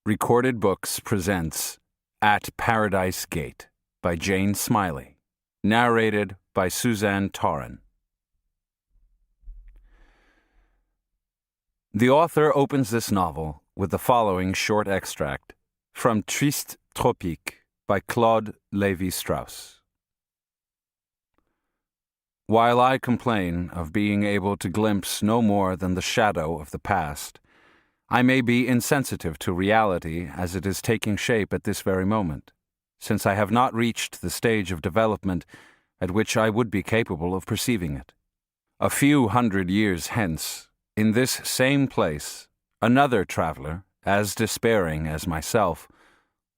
Recorded Books presents At Paradise Gate by Jane Smiley, narrated by Suzanne Torren. The author opens this novel with the following short extract from Triste Tropique by Claude Lévi-Strauss. While I complain of being able to glimpse no more than the shadow of the past, I may be insensitive to reality as it is taking shape at this very moment, since I have not reached the stage of development at which I would be capable of perceiving it. A few hundred years hence, in this same place, another traveler, as despairing as myself,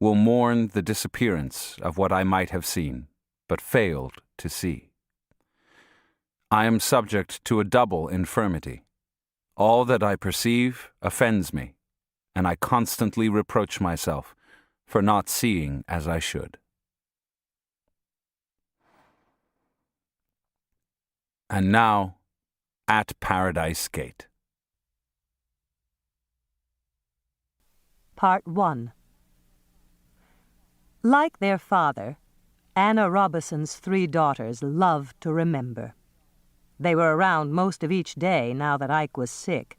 will mourn the disappearance of what I might have seen, but failed to see. I am subject to a double infirmity. All that I perceive offends me, and I constantly reproach myself for not seeing as I should. And now, At Paradise Gate. Part 1. Like their father, Anna Robison's 3 daughters loved to remember. They were around most of each day now that Ike was sick,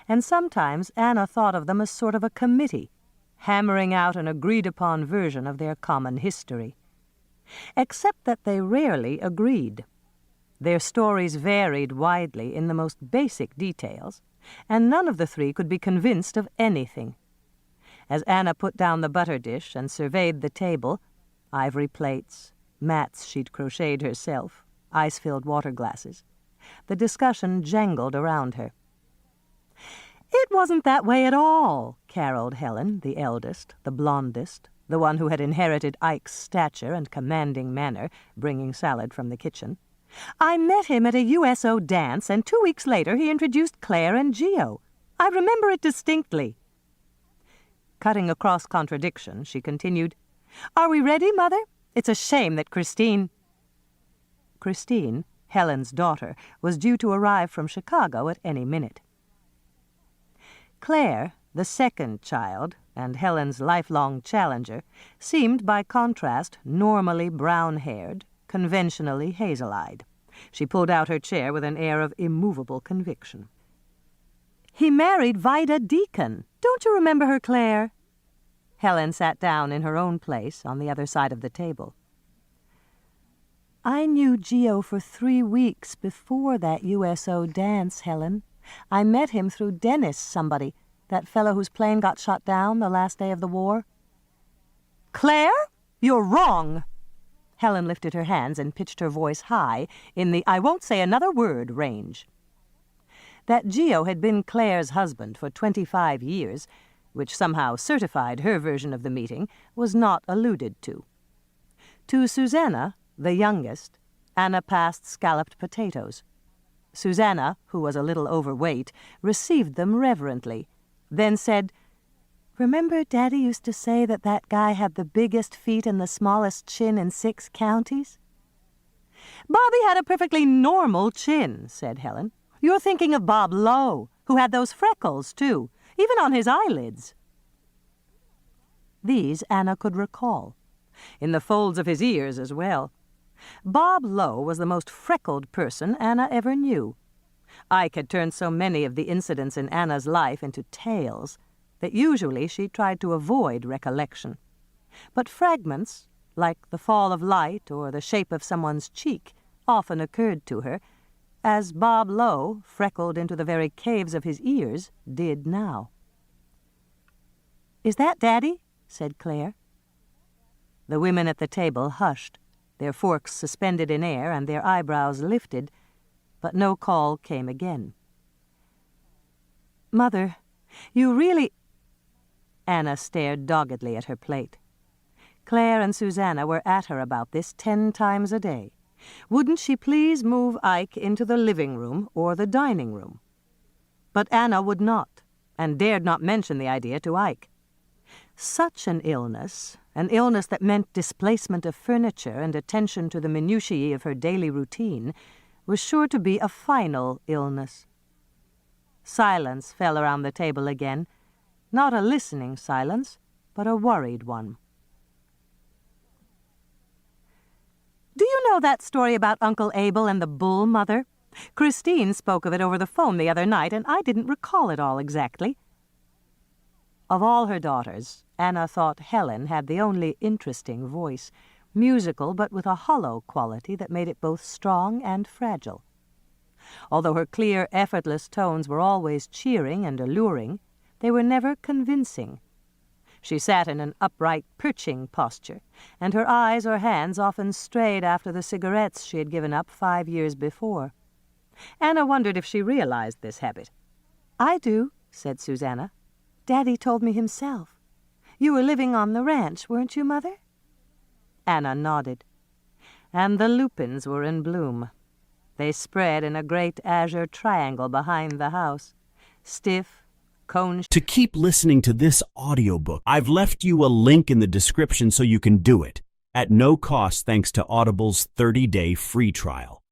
and sometimes Anna thought of them as sort of a committee, hammering out an agreed-upon version of their common history. Except that they rarely agreed. Their stories varied widely in the most basic details, and none of the 3 could be convinced of anything. As Anna put down the butter dish and surveyed the table, ivory plates, mats she'd crocheted herself, ice-filled water glasses, the discussion jangled around her. "It wasn't that way at all," caroled Helen, the eldest, the blondest, the one who had inherited Ike's stature and commanding manner, bringing salad from the kitchen. "I met him at a USO dance, and 2 weeks later he introduced Claire and Geo. I remember it distinctly." Cutting across contradiction, she continued, "Are we ready, Mother? It's a shame that Christine..." Christine, Helen's daughter, was due to arrive from Chicago at any minute. Claire, the second child, and Helen's lifelong challenger, seemed by contrast normally brown-haired, conventionally hazel-eyed. She pulled out her chair with an air of immovable conviction. "He married Vida Deacon. Don't you remember her, Claire?" Helen sat down in her own place on the other side of the table. "I knew Geo for 3 weeks before that USO dance, Helen. I met him through Dennis somebody, that fellow whose plane got shot down the last day of the war." "Claire, you're wrong!" Helen lifted her hands and pitched her voice high in the "I won't say another word" range. That Geo had been Claire's husband for 25 years, which somehow certified her version of the meeting, was not alluded to. To Susanna, the youngest, Anna passed scalloped potatoes. Susanna, who was a little overweight, received them reverently, then said, "Remember Daddy used to say that that guy had the biggest feet and the smallest chin in 6 counties? "Bobby had a perfectly normal chin," said Helen. "You're thinking of Bob Lowe, who had those freckles, too, even on his eyelids." These Anna could recall, in the folds of his ears as well. Bob Lowe was the most freckled person Anna ever knew. Ike had turned so many of the incidents in Anna's life into tales that usually she tried to avoid recollection. But fragments, like the fall of light or the shape of someone's cheek, often occurred to her, as Bob Lowe, freckled into the very caves of his ears, did now. "Is that Daddy?" said Claire. The women at the table hushed, their forks suspended in air and their eyebrows lifted, but no call came again. "Mother, you really..." Anna stared doggedly at her plate. Claire and Susanna were at her about this 10 times a day. Wouldn't she please move Ike into the living room or the dining room? But Anna would not, and dared not mention the idea to Ike. Such an illness that meant displacement of furniture and attention to the minutiae of her daily routine, was sure to be a final illness. Silence fell around the table again, Not a listening silence, but a worried one. "Do you know that story about Uncle Abel and the bull, Mother? Christine spoke of it over the phone the other night, and I didn't recall it all exactly." Of all her daughters, Anna thought Helen had the only interesting voice, musical but with a hollow quality that made it both strong and fragile. Although her clear, effortless tones were always cheering and alluring, they were never convincing. She sat in an upright, perching posture, and her eyes or hands often strayed after the cigarettes she had given up 5 years before. Anna wondered if she realized this habit. "I do," said Susanna. "Daddy told me himself. You were living on the ranch, weren't you, Mother?" Anna nodded. And the lupins were in bloom. They spread in a great azure triangle behind the house, stiff, cone. To keep listening to this audiobook, I've left you a link in the description so you can do it, at no cost thanks to Audible's 30-day free trial.